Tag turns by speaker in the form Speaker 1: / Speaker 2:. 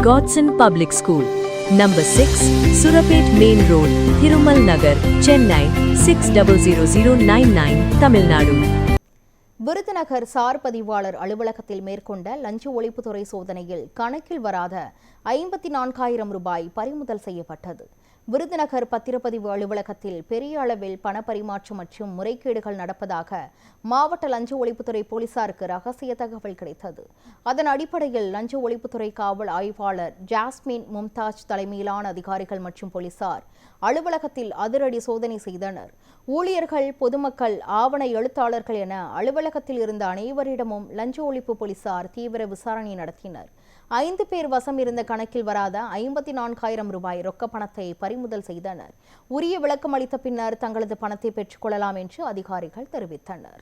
Speaker 1: Godson Public School, Number 6, Surapet Main Road, Thirumal Nagar, Chennai 600099, Tamil Nadu.
Speaker 2: Virudhunagar sir பதிவாளர் அலுவலகத்தில் மேற்கொண்ட லஞ்ச ஒழிப்புத்துறை சோதனையில் கணக்கில் வராத 54,000 ரூபாய் பறிமுதல் செய்யப்பட்டது. விருதுநகர் பத்திரப்பதிவு அலுவலகத்தில் பெரிய அளவில் பணப்பரிமாற்றம் மற்றும் முறைகேடுகள் நடப்பதாக மாவட்ட லஞ்ச ஒழிப்புத்துறை போலீசாருக்கு ரகசிய தகவல் கிடைத்தது. அதன் அடிப்படையில் லஞ்ச ஒழிப்புத்துறை காவல் ஆய்வாளர் ஜாஸ்மின் மும்தாஜ் தலைமையிலான அதிகாரிகள் மற்றும் போலீசார் அலுவலகத்தில் அதிரடி சோதனை செய்தனர். ஊழியர்கள், பொதுமக்கள், ஆவண எழுத்தாளர்கள் என அலுவலகத்தில் இருந்த அனைவரிடமும் லஞ்ச ஒழிப்பு போலீசார் தீவிர விசாரணை நடத்தினர். 5 பேர் வசம் இருந்த கணக்கில் வராத 54,000 ரூபாய் ரொக்க பணத்தை பறிமுதல் செய்தனர். உரிய விளக்கம் அளித்த பின்னர் தங்களது பணத்தை பெற்றுக் கொள்ளலாம் என்று அதிகாரிகள் தெரிவித்தனர்.